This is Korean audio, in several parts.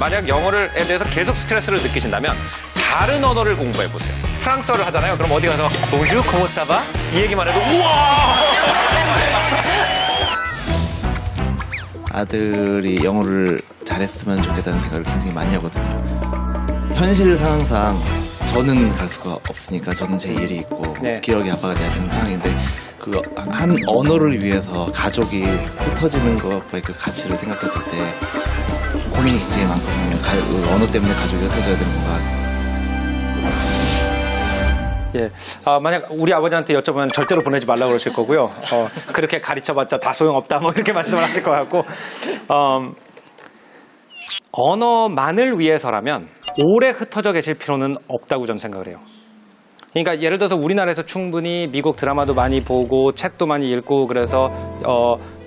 만약 영어에 대해서 계속 스트레스를 느끼신다면 다른 언어를 공부해보세요. 프랑스어를 하잖아요. 그럼 어디 가서 봉주, 코모사바 이 얘기만 해도 우와! 아들이 영어를 잘했으면 좋겠다는 생각을 굉장히 많이 하거든요. 현실 상황상 저는 갈 수가 없으니까 저는 제 일이 있고 네. 기러기 아빠가 돼야 되는 상황인데 그 한 언어를 위해서 가족이 흩어지는 것과의 그 가치를 생각했을 때 고민이 굉장히 많거든요. 언어 때문에 가족이 흩어져야 되는 건가. 예. 만약 우리 아버지한테 여쭤보면 절대로 보내지 말라고 그러실 거고요. 그렇게 가르쳐봤자 다 소용없다 뭐 이렇게 말씀을 하실 것 같고 언어만을 위해서라면 오래 흩어져 계실 필요는 없다고 저는 생각을 해요. 그러니까 예를 들어서 우리나라에서 충분히 미국 드라마도 많이 보고 책도 많이 읽고 그래서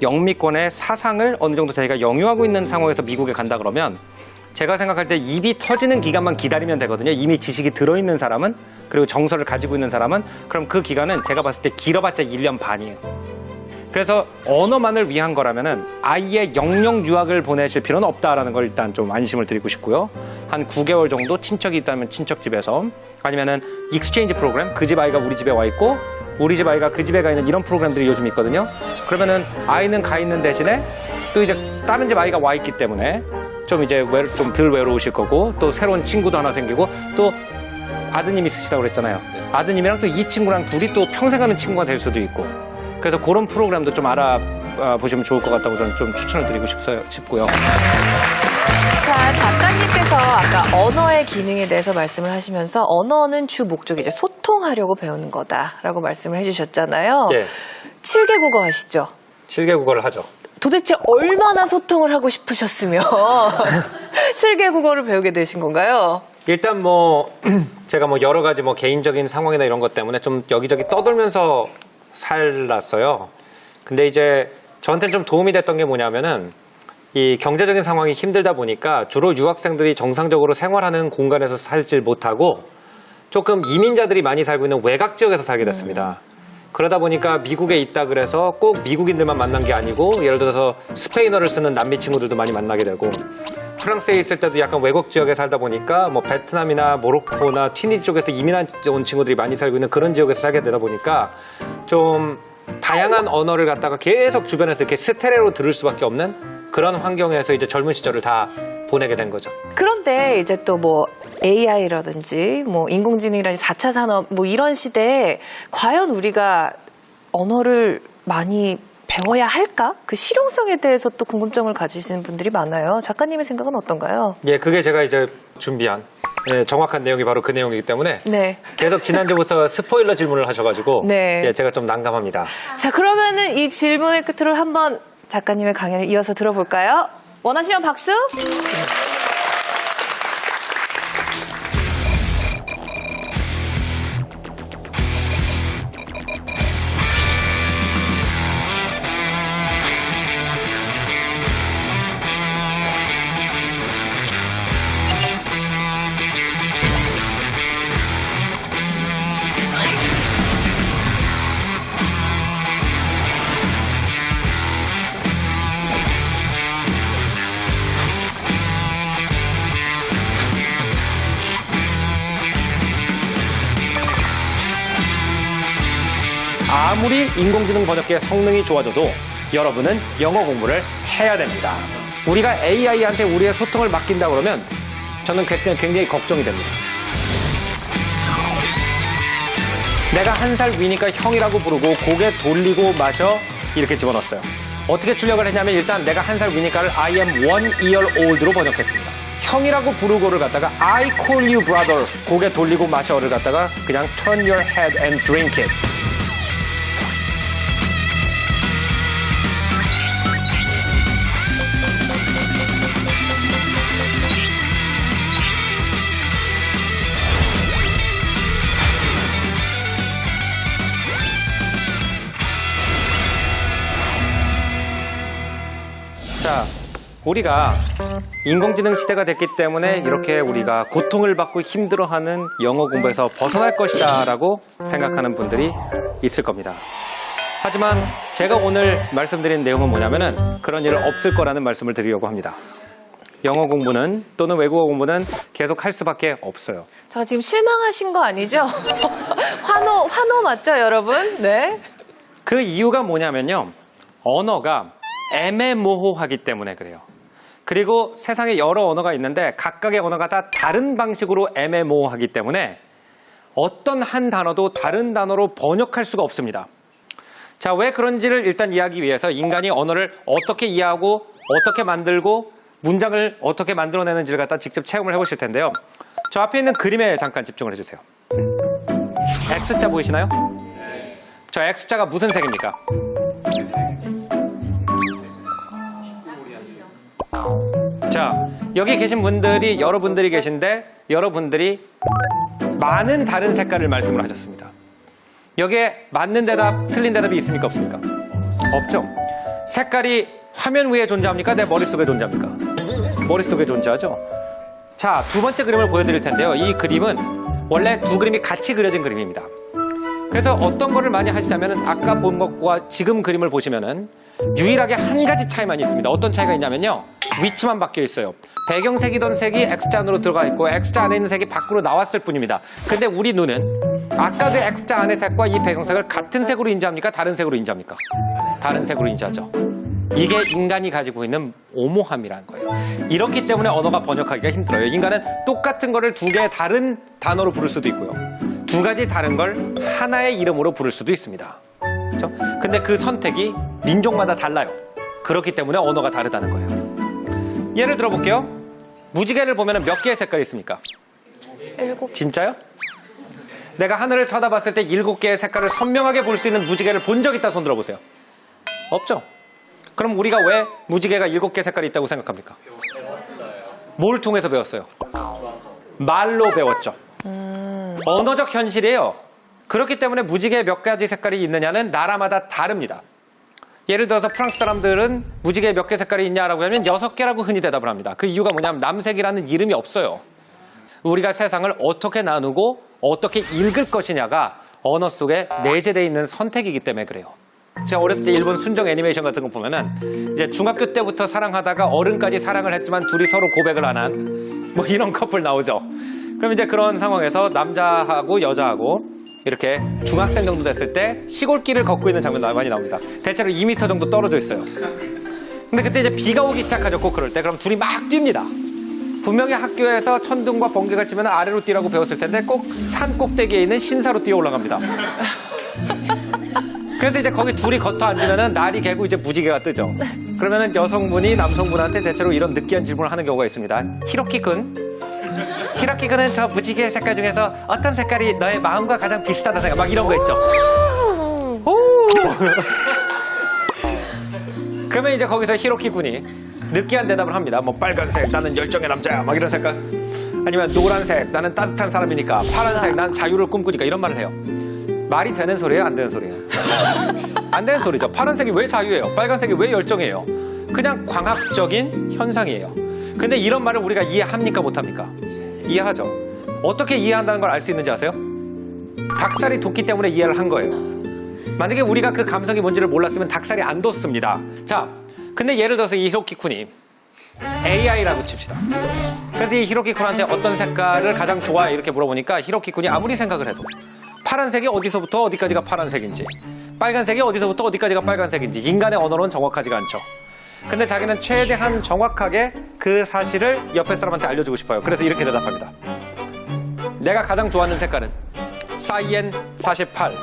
영미권의 사상을 어느 정도 저희가 영유하고 있는 상황에서 미국에 간다 그러면 제가 생각할 때 입이 터지는 기간만 기다리면 되거든요. 이미 지식이 들어있는 사람은 그리고 정서를 가지고 있는 사람은 그럼 그 기간은 제가 봤을 때 길어봤자 1년 반이에요. 그래서 언어만을 위한 거라면은 아예 영영 유학을 보내실 필요는 없다라는 걸 일단 좀 안심을 드리고 싶고요. 한 9개월 정도 친척이 있다면 친척 집에서 아니면은 익스체인지 프로그램 그 집 아이가 우리 집에 와 있고 우리 집 아이가 그 집에 가 있는 이런 프로그램들이 요즘 있거든요. 그러면은 아이는 가 있는 대신에 또 이제 다른 집 아이가 와 있기 때문에 좀 이제 좀 덜 외로우실 거고 또 새로운 친구도 하나 생기고 또 아드님 있으시다고 그랬잖아요. 아드님이랑 또 이 친구랑 둘이 또 평생 가는 친구가 될 수도 있고 그래서 그런 프로그램도 좀 알아보시면 좋을 것 같다고 저는 좀 추천을 드리고 싶고요. 자, 작가님께서 아까 언어의 기능에 대해서 말씀을 하시면서 언어는 주 목적이 이제 소통하려고 배우는 거다라고 말씀을 해주셨잖아요. 예. 7개 국어 하시죠? 7개 국어를 하죠. 도대체 얼마나 소통을 하고 싶으셨으면 7개 국어를 배우게 되신 건가요? 일단 제가 여러 가지 개인적인 상황이나 이런 것 때문에 좀 여기저기 떠돌면서 살았어요. 근데 이제 저한테는 좀 도움이 됐던 게 뭐냐면은 이 경제적인 상황이 힘들다 보니까 주로 유학생들이 정상적으로 생활하는 공간에서 살질 못하고 조금 이민자들이 많이 살고 있는 외곽 지역에서 살게 됐습니다. 그러다 보니까 미국에 있다 그래서 꼭 미국인들만 만난 게 아니고 예를 들어서 스페인어를 쓰는 남미 친구들도 많이 만나게 되고 프랑스에 있을 때도 약간 외곽 지역에 살다 보니까 베트남이나 모로코나 튀니지 쪽에서 이민한 온 친구들이 많이 살고 있는 그런 지역에서 살게 되다 보니까 좀 다양한 언어를 갖다가 계속 주변에서 이렇게 스테레오로 들을 수밖에 없는 그런 환경에서 이제 젊은 시절을 다 보내게 된 거죠. 그런데 이제 또 AI라든지 인공지능이라든지 4차 산업 이런 시대에 과연 우리가 언어를 많이 배워야 할까? 그 실용성에 대해서 또 궁금증을 가지시는 분들이 많아요. 작가님의 생각은 어떤가요? 예, 그게 제가 이제 준비한 정확한 내용이 바로 그 내용이기 때문에 네. 계속 지난주부터 스포일러 질문을 하셔가지고 네. 예, 제가 좀 난감합니다. 자, 그러면은 이 질문을 끝으로 한번 작가님의 강연을 이어서 들어볼까요? 원하시면 박수? 아무리 인공지능 번역기의 성능이 좋아져도 여러분은 영어 공부를 해야 됩니다. 우리가 AI한테 우리의 소통을 맡긴다 그러면 저는 굉장히 걱정이 됩니다. 내가 한 살 위니까 형이라고 부르고 고개 돌리고 마셔 이렇게 집어넣었어요. 어떻게 출력을 했냐면 일단 내가 한 살 위니까를 I am 1 year old로 번역했습니다. 형이라고 부르고를 갖다가 I call you brother 고개 돌리고 마셔를 갖다가 그냥 turn your head and drink it. 자, 우리가 인공지능 시대가 됐기 때문에 이렇게 우리가 고통을 받고 힘들어하는 영어 공부에서 벗어날 것이다 라고 생각하는 분들이 있을 겁니다. 하지만 제가 오늘 말씀드린 내용은 뭐냐면은 그런 일은 없을 거라는 말씀을 드리려고 합니다. 영어 공부는 또는 외국어 공부는 계속 할 수밖에 없어요. 저 지금 실망하신 거 아니죠? 환호 맞죠, 여러분? 네. 그 이유가 뭐냐면요. 언어가 애매모호하기 때문에 그래요. 그리고 세상에 여러 언어가 있는데 각각의 언어가 다 다른 방식으로 애매모호하기 때문에 어떤 한 단어도 다른 단어로 번역할 수가 없습니다. 자, 왜 그런지를 일단 이해하기 위해서 인간이 언어를 어떻게 이해하고 어떻게 만들고 문장을 어떻게 만들어내는지를 갖다 직접 체험을 해보실 텐데요. 저 앞에 있는 그림에 잠깐 집중을 해주세요. X자 보이시나요? 저 X자가 무슨 색입니까? 자, 여기 계신 분들이 여러분들이 계신데 여러분들이 많은 다른 색깔을 말씀을 하셨습니다. 여기에 맞는 대답, 틀린 대답이 있습니까? 없습니까? 없죠. 색깔이 화면 위에 존재합니까? 내 머릿속에 존재합니까? 머릿속에 존재하죠. 자, 두 번째 그림을 보여드릴 텐데요. 이 그림은 원래 두 그림이 같이 그려진 그림입니다. 그래서 어떤 거를 많이 하시자면은 아까 본 것과 지금 그림을 보시면은 유일하게 한 가지 차이만 있습니다. 어떤 차이가 있냐면요. 위치만 바뀌어 있어요. 배경색이던 색이 X자 안으로 들어가 있고 X자 안에 있는 색이 밖으로 나왔을 뿐입니다. 근데 우리 눈은 아까 그 X자 안의 색과 이 배경색을 같은 색으로 인지합니까? 다른 색으로 인지합니까? 다른 색으로 인지하죠. 이게 인간이 가지고 있는 오모함이라는 거예요. 이렇기 때문에 언어가 번역하기가 힘들어요. 인간은 똑같은 거를 두 개의 다른 단어로 부를 수도 있고요. 두 가지 다른 걸 하나의 이름으로 부를 수도 있습니다. 그렇죠? 근데 그 선택이 민족마다 달라요. 그렇기 때문에 언어가 다르다는 거예요. 예를 들어 볼게요. 무지개를 보면 몇 개의 색깔이 있습니까? 7. 진짜요? 내가 하늘을 쳐다봤을 때 7개의 색깔을 선명하게 볼 수 있는 무지개를 본 적 있다 손 들어보세요. 없죠? 그럼 우리가 왜 무지개가 7개 색깔이 있다고 생각합니까? 뭘 통해서 배웠어요? 말로 배웠죠. 언어적 현실이에요. 그렇기 때문에 무지개에 몇 가지 색깔이 있느냐는 나라마다 다릅니다. 예를 들어서 프랑스 사람들은 무지개에 몇 개 색깔이 있냐라고 하면 6개라고 흔히 대답을 합니다. 그 이유가 뭐냐면 남색이라는 이름이 없어요. 우리가 세상을 어떻게 나누고 어떻게 읽을 것이냐가 언어 속에 내재되어 있는 선택이기 때문에 그래요. 제가 어렸을 때 일본 순정 애니메이션 같은 거 보면은 이제 중학교 때부터 사랑하다가 어른까지 사랑을 했지만 둘이 서로 고백을 안 한 뭐 이런 커플 나오죠. 그럼 이제 그런 상황에서 남자하고 여자하고 이렇게 중학생 정도 됐을 때 시골길을 걷고 있는 장면 많이 나옵니다. 대체로 2m 정도 떨어져 있어요. 근데 그때 이제 비가 오기 시작하죠. 꼭 그럴 때. 그럼 둘이 막 뜁니다. 분명히 학교에서 천둥과 번개가 치면 아래로 뛰라고 배웠을 텐데 꼭 산 꼭대기에 있는 신사로 뛰어 올라갑니다. 그래서 이제 거기 둘이 걷어 앉으면은 날이 개고 이제 무지개가 뜨죠. 그러면은 여성분이 남성분한테 대체로 이런 느끼한 질문을 하는 경우가 있습니다. 히로키군은 저 무지개 색깔 중에서 어떤 색깔이 너의 마음과 가장 비슷하다 생각? 막 이런 거 있죠. 오! 그러면 이제 거기서 히로키군이 느끼한 대답을 합니다. 뭐 빨간색 나는 열정의 남자야 막 이런 색깔. 아니면 노란색 나는 따뜻한 사람이니까, 파란색 난 자유를 꿈꾸니까 이런 말을 해요. 말이 되는 소리예요? 안 되는 소리예요? 안 되는 소리죠. 파란색이 왜 자유예요? 빨간색이 왜 열정이에요? 그냥 광학적인 현상이에요. 근데 이런 말을 우리가 이해합니까? 못합니까? 이해하죠. 어떻게 이해한다는 걸 알 수 있는지 아세요? 닭살이 돋기 때문에 이해를 한 거예요. 만약에 우리가 그 감성이 뭔지를 몰랐으면 닭살이 안 돋습니다. 자, 근데 예를 들어서 이 히로키쿤이 AI라고 칩시다. 그래서 이 히로키쿤한테 어떤 색깔을 가장 좋아해 이렇게 물어보니까 히로키쿤이 아무리 생각을 해도 파란색이 어디서부터 어디까지가 파란색인지, 빨간색이 어디서부터 어디까지가 빨간색인지 인간의 언어로는 정확하지가 않죠. 근데 자기는 최대한 정확하게 그 사실을 옆에 사람한테 알려주고 싶어요. 그래서 이렇게 대답합니다. 내가 가장 좋아하는 색깔은 사이엔 48,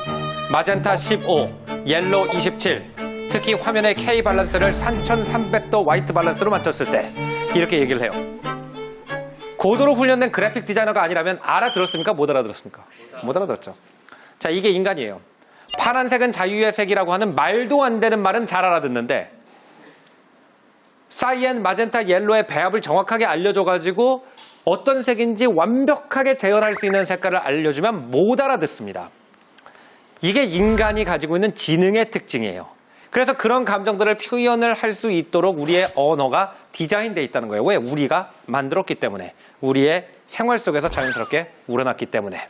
마젠타 15, 옐로우 27. 특히 화면의 K 밸런스를 3300도 화이트 밸런스로 맞췄을 때 이렇게 얘기를 해요. 고도로 훈련된 그래픽 디자이너가 아니라면 알아들었습니까? 못 알아들었습니까? 못 알아들었죠. 자, 이게 인간이에요. 파란색은 자유의 색이라고 하는 말도 안 되는 말은 잘 알아듣는데 사이엔, 마젠타, 옐로의 배합을 정확하게 알려줘가지고 어떤 색인지 완벽하게 재현할 수 있는 색깔을 알려주면 못 알아듣습니다. 이게 인간이 가지고 있는 지능의 특징이에요. 그래서 그런 감정들을 표현을 할 수 있도록 우리의 언어가 디자인되어 있다는 거예요. 왜? 우리가 만들었기 때문에. 우리의 생활 속에서 자연스럽게 우러났기 때문에.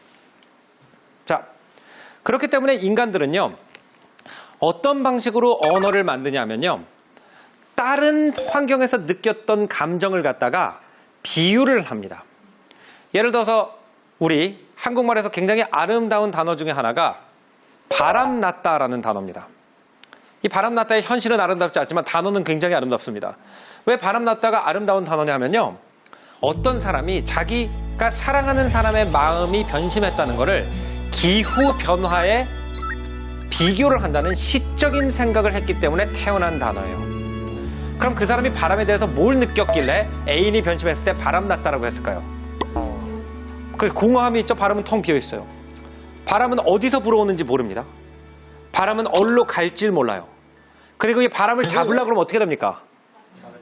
자, 그렇기 때문에 인간들은요, 어떤 방식으로 언어를 만드냐면요, 다른 환경에서 느꼈던 감정을 갖다가 비유를 합니다. 예를 들어서 우리 한국말에서 굉장히 아름다운 단어 중에 하나가 바람났다라는 단어입니다. 이 바람났다의 현실은 아름답지 않지만 단어는 굉장히 아름답습니다. 왜 바람났다가 아름다운 단어냐 하면요, 어떤 사람이 자기가 사랑하는 사람의 마음이 변심했다는 것을 기후 변화에 비교를 한다는 시적인 생각을 했기 때문에 태어난 단어예요. 그럼 그 사람이 바람에 대해서 뭘 느꼈길래 애인이 변심했을 때 바람났다라고 했을까요? 그 공허함이 있죠. 바람은 텅 비어 있어요. 바람은 어디서 불어오는지 모릅니다. 바람은 어디로 갈지 몰라요. 그리고 이 바람을 잡으려고 그러면 어떻게 됩니까?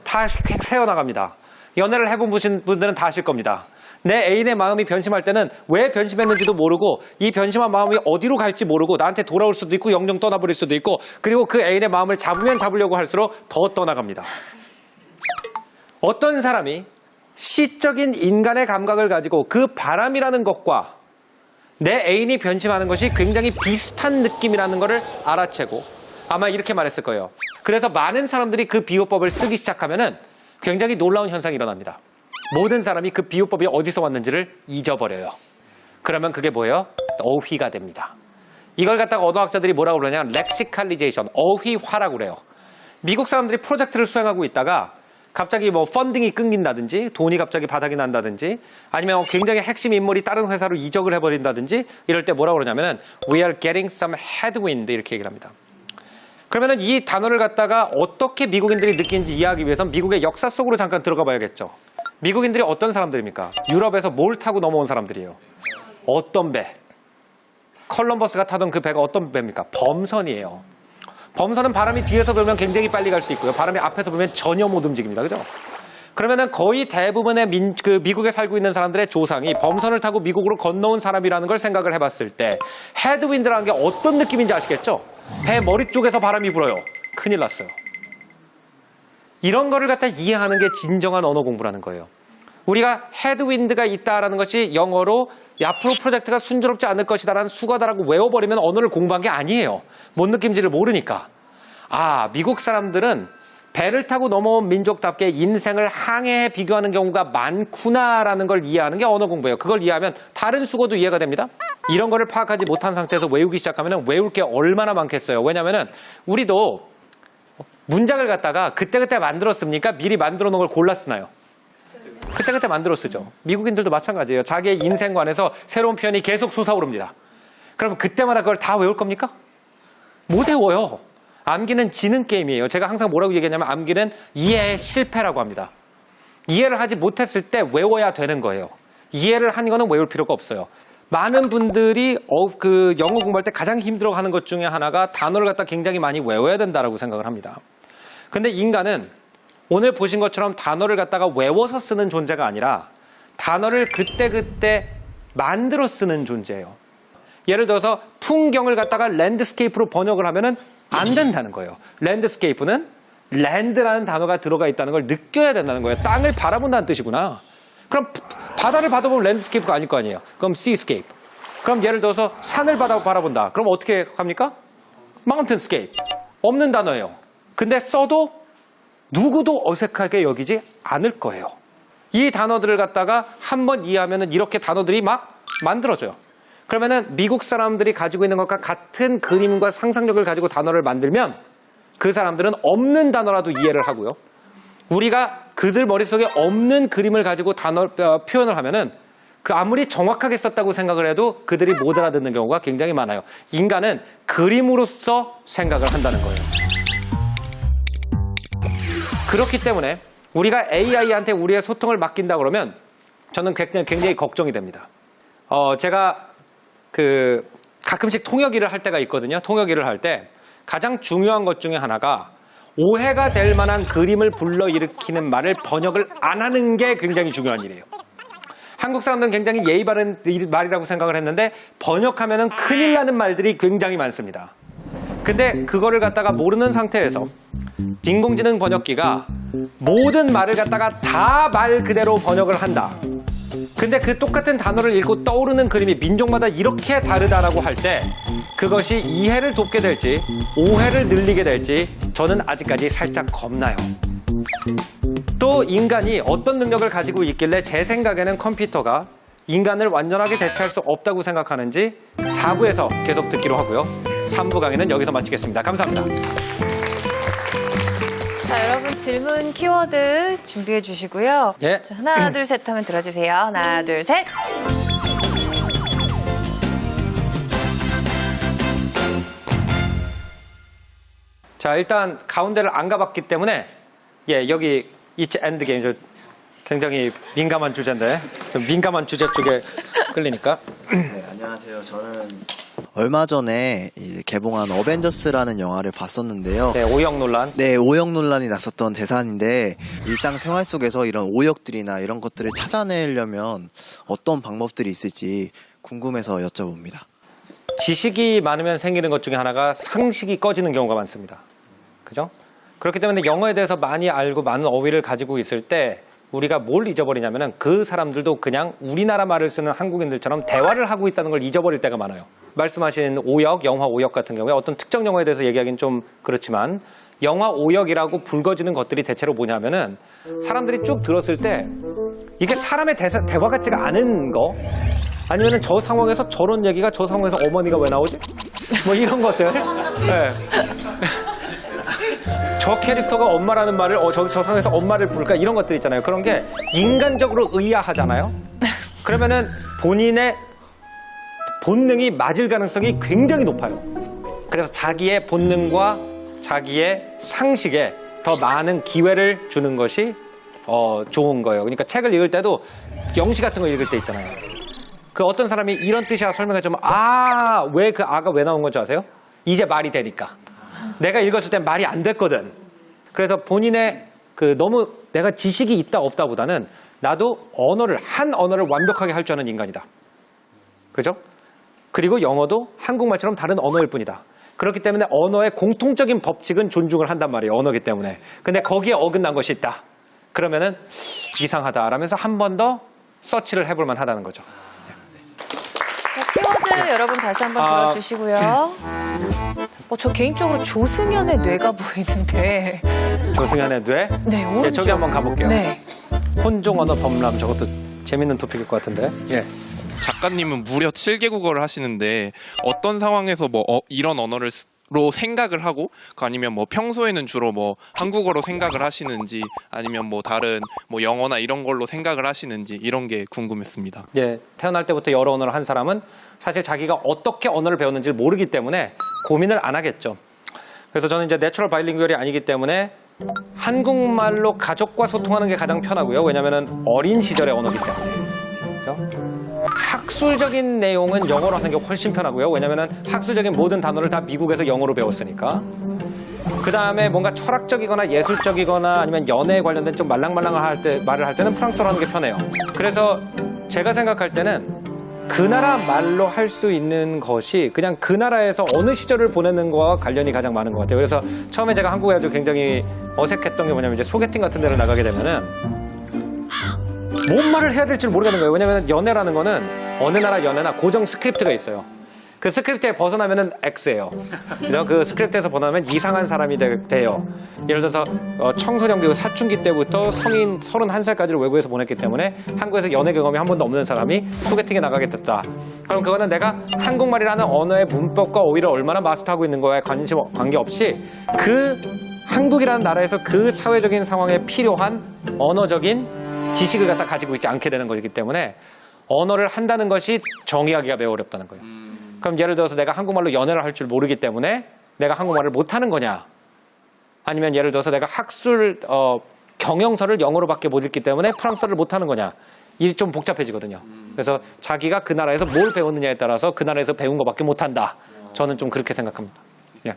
다 새어나갑니다. 연애를 해본 분들은 다 아실 겁니다. 내 애인의 마음이 변심할 때는 왜 변심했는지도 모르고 이 변심한 마음이 어디로 갈지 모르고 나한테 돌아올 수도 있고 영영 떠나버릴 수도 있고, 그리고 그 애인의 마음을 잡으면 잡으려고 할수록 더 떠나갑니다. 어떤 사람이 시적인 인간의 감각을 가지고 그 바람이라는 것과 내 애인이 변심하는 것이 굉장히 비슷한 느낌이라는 것을 알아채고 아마 이렇게 말했을 거예요. 그래서 많은 사람들이 그 비유법을 쓰기 시작하면은 굉장히 놀라운 현상이 일어납니다. 모든 사람이 그 비유법이 어디서 왔는지를 잊어버려요. 그러면 그게 뭐예요? 어휘가 됩니다. 이걸 갖다가 언어학자들이 뭐라고 그러냐? 렉시칼리제이션, 어휘화라고 그래요. 미국 사람들이 프로젝트를 수행하고 있다가 갑자기 뭐 펀딩이 끊긴다든지 돈이 갑자기 바닥이 난다든지 아니면 굉장히 핵심 인물이 다른 회사로 이적을 해버린다든지 이럴 때 뭐라고 그러냐면은 We are getting some headwind 이렇게 얘기를 합니다. 그러면은 이 단어를 갖다가 어떻게 미국인들이 느끼는지 이해하기 위해선 미국의 역사 속으로 잠깐 들어가 봐야겠죠. 미국인들이 어떤 사람들입니까? 유럽에서 뭘 타고 넘어온 사람들이에요. 어떤 배? 컬럼버스가 타던 그 배가 어떤 배입니까? 범선이에요. 범선은 바람이 뒤에서 불면 굉장히 빨리 갈 수 있고요. 바람이 앞에서 불면 전혀 못 움직입니다. 그죠? 그러면은 거의 대부분의 미국에 살고 있는 사람들의 조상이 범선을 타고 미국으로 건너온 사람이라는 걸 생각을 해봤을 때 헤드윈드라는 게 어떤 느낌인지 아시겠죠? 배 머리 쪽에서 바람이 불어요. 큰일 났어요. 이런 거를 갖다 이해하는 게 진정한 언어 공부라는 거예요. 우리가 헤드윈드가 있다라는 것이 영어로 앞으로 프로젝트가 순조롭지 않을 것이다라는 수거다라고 외워버리면 언어를 공부한 게 아니에요. 뭔 느낌인지를 모르니까. 아, 미국 사람들은 배를 타고 넘어온 민족답게 인생을 항해에 비교하는 경우가 많구나라는 걸 이해하는 게 언어 공부예요. 그걸 이해하면 다른 수거도 이해가 됩니다. 이런 거를 파악하지 못한 상태에서 외우기 시작하면 외울 게 얼마나 많겠어요. 왜냐하면 우리도 문장을 갖다가 그때그때 만들었습니까? 미리 만들어 놓은 걸 골라 쓰나요? 그때그때 만들어 쓰죠. 미국인들도 마찬가지예요. 자기의 인생관에서 새로운 표현이 계속 솟아오릅니다. 그럼 그때마다 그걸 다 외울 겁니까? 못 외워요. 암기는 지능 게임이에요. 제가 항상 뭐라고 얘기하냐면 암기는 이해의 실패라고 합니다. 이해를 하지 못했을 때 외워야 되는 거예요. 이해를 한 거는 외울 필요가 없어요. 많은 분들이 영어 공부할 때 가장 힘들어하는 것 중에 하나가 단어를 갖다 굉장히 많이 외워야 된다라고 생각을 합니다. 근데 인간은 오늘 보신 것처럼 단어를 갖다가 외워서 쓰는 존재가 아니라 단어를 그때그때 만들어 쓰는 존재예요. 예를 들어서 풍경을 갖다가 랜드스케이프로 번역을 하면은 안 된다는 거예요. 랜드스케이프는 랜드라는 단어가 들어가 있다는 걸 느껴야 된다는 거예요. 땅을 바라본다는 뜻이구나. 그럼 바다를 바라보면 랜드스케이프가 아닐 거 아니에요. 그럼 시스케이프. 그럼 예를 들어서 산을 바라본다. 그럼 어떻게 합니까? 마운틴스케이프. 없는 단어예요. 근데 써도 누구도 어색하게 여기지 않을 거예요. 이 단어들을 갖다가 한번 이해하면 이렇게 단어들이 막 만들어져요. 그러면은 미국 사람들이 가지고 있는 것과 같은 그림과 상상력을 가지고 단어를 만들면 그 사람들은 없는 단어라도 이해를 하고요. 우리가 그들 머릿속에 없는 그림을 가지고 표현을 하면은 그 아무리 정확하게 썼다고 생각을 해도 그들이 못 알아듣는 경우가 굉장히 많아요. 인간은 그림으로써 생각을 한다는 거예요. 그렇기 때문에 우리가 AI한테 우리의 소통을 맡긴다 그러면 저는 굉장히 걱정이 됩니다. 제가 가끔씩 통역 일을 할 때가 있거든요. 통역 일을 할 때 가장 중요한 것 중에 하나가 오해가 될 만한 그림을 불러일으키는 말을 번역을 안 하는 게 굉장히 중요한 일이에요. 한국 사람들은 굉장히 예의 바른 말이라고 생각을 했는데 번역하면은 큰일 나는 말들이 굉장히 많습니다. 근데 그거를 갖다가 모르는 상태에서 인공지능 번역기가 모든 말을 갖다가 다 말 그대로 번역을 한다. 근데 그 똑같은 단어를 읽고 떠오르는 그림이 민족마다 이렇게 다르다라고 할 때 그것이 이해를 돕게 될지 오해를 늘리게 될지 저는 아직까지 살짝 겁나요. 또 인간이 어떤 능력을 가지고 있길래 제 생각에는 컴퓨터가 인간을 완전하게 대체할 수 없다고 생각하는지 4부에서 계속 듣기로 하고요. 3부 강의는 여기서 마치겠습니다. 감사합니다. 자, 여러분 질문 키워드 준비해 주시고요. 예. 자, 하나, 둘, 셋 하면 들어주세요. 하나, 둘, 셋. 자, 일단 가운데를 안 가봤기 때문에 여기 이츠 엔드게임 저 굉장히 민감한 주제인데 좀 민감한 주제 쪽에 끌리니까. 네, 안녕하세요. 저는 얼마 전에 이제 개봉한 어벤져스라는 영화를 봤었는데요. 네, 오역 논란. 네, 오역 논란이 났었던 대사인데 일상생활 속에서 이런 오역들이나 이런 것들을 찾아내려면 어떤 방법들이 있을지 궁금해서 여쭤봅니다. 지식이 많으면 생기는 것 중에 하나가 상식이 꺼지는 경우가 많습니다. 그죠? 그렇기 때문에 영어에 대해서 많이 알고 많은 어휘를 가지고 있을 때 우리가 뭘 잊어버리냐면은 그 사람들도 그냥 우리나라 말을 쓰는 한국인들처럼 대화를 하고 있다는 걸 잊어버릴 때가 많아요. 말씀하신 오역, 영화 오역 같은 경우에 어떤 특정 영화에 대해서 얘기하기는 좀 그렇지만 영화 오역이라고 불거지는 것들이 대체로 뭐냐면은 사람들이 쭉 들었을 때 이게 사람의 대화 같지가 않은 거 아니면은 저 상황에서 저런 얘기가 저 상황에서 어머니가 왜 나오지? 뭐 이런 것들. 네. 저 캐릭터가 엄마라는 말을 저 상황에서 엄마를 부를까 이런 것들 있잖아요. 그런 게 인간적으로 의아하잖아요. 그러면은 본인의 본능이 맞을 가능성이 굉장히 높아요. 그래서 자기의 본능과 자기의 상식에 더 많은 기회를 주는 것이 좋은 거예요. 그러니까 책을 읽을 때도 영시 같은 거 읽을 때 있잖아요. 그 어떤 사람이 이런 뜻이야 설명해주면 왜 그 아가 왜 나온 건지 아세요? 이제 말이 되니까. 내가 읽었을 땐 말이 안 됐거든. 그래서 본인의 너무 내가 지식이 있다 없다 보다는 나도 한 언어를 완벽하게 할 줄 아는 인간이다. 그죠? 그리고 영어도 한국말처럼 다른 언어일 뿐이다. 그렇기 때문에 언어의 공통적인 법칙은 존중을 한단 말이에요. 언어기 때문에. 근데 거기에 어긋난 것이 있다. 그러면은 이상하다라면서 한 번 더 서치를 해볼 만하다는 거죠. 자, 키워드 여러분 다시 한번 들어주시고요. 저 개인적으로 조승연의 뇌가 보이는데. 조승연의 뇌? 네, 오른쪽. 저기 한번 가볼게요. 네. 혼종 언어 범람 저것도 재밌는 토픽일 것 같은데. 예. 작가님은 무려 7개 국어를 하시는데 어떤 상황에서 이런 언어로 생각을 하고 아니면 평소에는 주로 한국어로 생각을 하시는지 아니면 다른 영어나 이런 걸로 생각을 하시는지 이런 게 궁금했습니다. 태어날 때부터 여러 언어를 한 사람은 사실 자기가 어떻게 언어를 배웠는지를 모르기 때문에 고민을 안 하겠죠. 그래서 저는 이제 내추럴 바이링구얼이 아니기 때문에 한국말로 가족과 소통하는 게 가장 편하고요. 왜냐하면 어린 시절의 언어기 때문에. 그렇죠? 학술적인 내용은 영어로 하는 게 훨씬 편하고요. 왜냐하면 학술적인 모든 단어를 다 미국에서 영어로 배웠으니까. 그 다음에 뭔가 철학적이거나 예술적이거나 아니면 연애에 관련된 좀 말랑말랑한 말을 할 때는 프랑스어로 하는 게 편해요. 그래서 제가 생각할 때는 그 나라 말로 할 수 있는 것이 그냥 그 나라에서 어느 시절을 보내는 거와 관련이 가장 많은 것 같아요. 그래서 처음에 제가 한국에 아주 굉장히 어색했던 게 뭐냐면 이제 소개팅 같은 데를 나가게 되면은 뭔 말을 해야 될지 모르겠는 거예요. 왜냐면 연애라는 거는 어느 나라 연애나 고정 스크립트가 있어요. 그 스크립트에 벗어나면은 X예요. 그 스크립트에서 벗어나면 이상한 사람이 돼요. 예를 들어서 청소년 그리고 사춘기 때부터 성인 31살까지를 외국에서 보냈기 때문에 한국에서 연애 경험이 한 번도 없는 사람이 소개팅에 나가게 됐다. 그럼 그거는 내가 한국말이라는 언어의 문법과 어휘를 얼마나 마스터하고 있는 거에 관계없이 그 한국이라는 나라에서 그 사회적인 상황에 필요한 언어적인 지식을 갖다 가지고 있지 않게 되는 거기 때문에 언어를 한다는 것이 정의하기가 매우 어렵다는 거예요. 그럼 예를 들어서 내가 한국말로 연애를 할 줄 모르기 때문에 내가 한국말을 못하는 거냐? 아니면 예를 들어서 내가 학술 경영서를 영어로밖에 못 읽기 때문에 프랑스어를 못하는 거냐? 일이 좀 복잡해지거든요. 그래서 자기가 그 나라에서 뭘 배웠느냐에 따라서 그 나라에서 배운 것밖에 못한다. 저는 좀 그렇게 생각합니다. 예.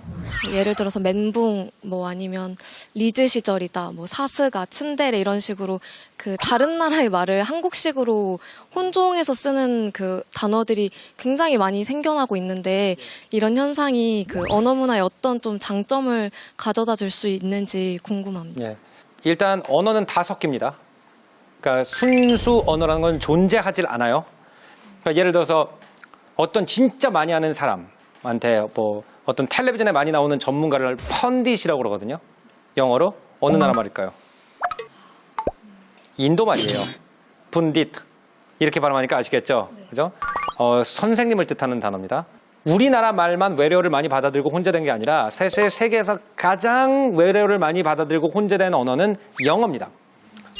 예를 들어서 멘붕 아니면 리즈 시절이다 사스가 츤데레 이런 식으로 그 다른 나라의 말을 한국식으로 혼종해서 쓰는 그 단어들이 굉장히 많이 생겨나고 있는데 이런 현상이 그 언어 문화에 어떤 좀 장점을 가져다 줄 수 있는지 궁금합니다. 예. 일단 언어는 다 섞입니다. 그러니까 순수 언어라는 건 존재하질 않아요. 그러니까 예를 들어서 어떤 진짜 많이 하는 사람한테 어떤 텔레비전에 많이 나오는 전문가를 펀딧이라고 그러거든요. 영어로 어느 나라 말일까요? 인도 말이에요. 분디트. 이렇게 발음하니까 아시겠죠? 그죠? 선생님을 뜻하는 단어입니다. 우리나라 말만 외래어를 많이 받아들이고 혼재된 게 아니라 사실 세계에서 가장 외래어를 많이 받아들이고 혼재된 언어는 영어입니다.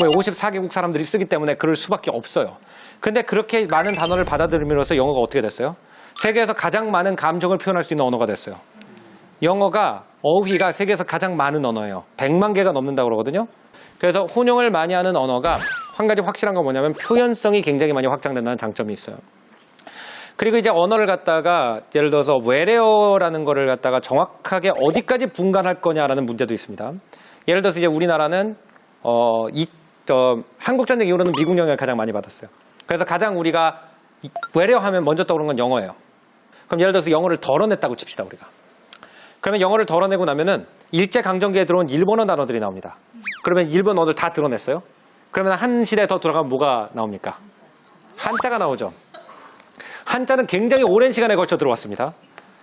왜 54개국 사람들이 쓰기 때문에 그럴 수밖에 없어요. 근데 그렇게 많은 단어를 받아들임으로써 영어가 어떻게 됐어요? 세계에서 가장 많은 감정을 표현할 수 있는 언어가 됐어요. 영어가 어휘가 세계에서 가장 많은 언어예요. 100만 개가 넘는다고 그러거든요. 그래서 혼용을 많이 하는 언어가 한 가지 확실한 건 뭐냐면 표현성이 굉장히 많이 확장된다는 장점이 있어요. 그리고 이제 언어를 갖다가 예를 들어서 외래어라는 거를 갖다가 정확하게 어디까지 분간할 거냐라는 문제도 있습니다. 예를 들어서 이제 우리나라는 한국 전쟁 이후로는 미국 영향을 가장 많이 받았어요. 그래서 가장 우리가 외래어 하면 먼저 떠오르는 건 영어예요. 그럼 예를 들어서 영어를 덜어냈다고 칩시다, 우리가. 그러면 영어를 덜어내고 나면은 일제강점기에 들어온 일본어 단어들이 나옵니다. 그러면 일본어를 다 드러냈어요? 그러면 한 시대 더 들어가면 뭐가 나옵니까? 한자가 나오죠. 한자는 굉장히 오랜 시간에 걸쳐 들어왔습니다.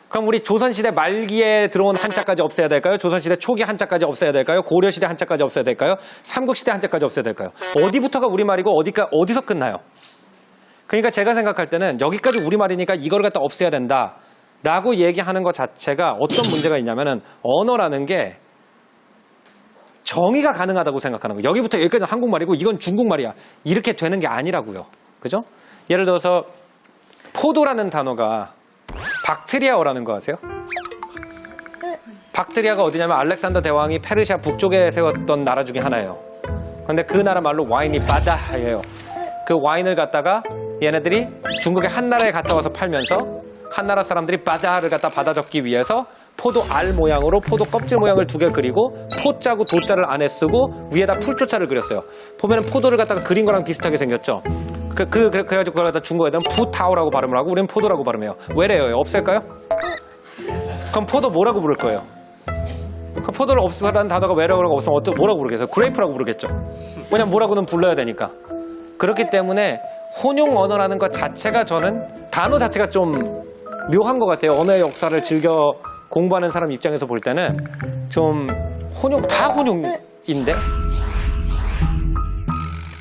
그럼 우리 조선시대 말기에 들어온 한자까지 없애야 될까요? 조선시대 초기 한자까지 없애야 될까요? 고려시대 한자까지 없애야 될까요? 삼국시대 한자까지 없애야 될까요? 어디부터가 우리말이고 어디서 끝나요? 그러니까 제가 생각할 때는 여기까지 우리말이니까 이걸 갖다 없애야 된다 라고 얘기하는 것 자체가 어떤 문제가 있냐면은 언어라는 게 정의가 가능하다고 생각하는 거예요. 여기부터 여기까지는 한국말이고 이건 중국말이야. 이렇게 되는 게 아니라고요. 그죠? 예를 들어서 포도라는 단어가 박트리아어라는 거 아세요? 박트리아가 어디냐면 알렉산더 대왕이 페르시아 북쪽에 세웠던 나라 중에 하나예요. 근데 그 나라 말로 와인이 바다예요. 그 와인을 갖다가 얘네들이 중국의 한나라에 갔다 와서 팔면서 한나라 사람들이 바다를 갖다 받아 적기 위해서 포도 알 모양으로 포도 껍질 모양을 2개 그리고 포자고 도자를 안에 쓰고 위에다 풀조차를 그렸어요. 보면은 포도를 갖다가 그린 거랑 비슷하게 생겼죠. 그래가지고 그걸 갖다 중국에다는 푸타오라고 발음을 하고 우리는 포도라고 발음해요. 왜래요? 없앨까요? 그럼 포도 뭐라고 부를 거예요? 그럼 포도를 없애라는 단어가 외래어라고 없으면 뭐라고 부르겠어요? 그레이프라고 부르겠죠. 왜냐면 뭐라고는 불러야 되니까. 그렇기 때문에 혼용 언어라는 것 자체가 저는 단어 자체가 좀 묘한 것 같아요. 언어의 역사를 즐겨 공부하는 사람 입장에서 볼 때는 좀 다 혼용인데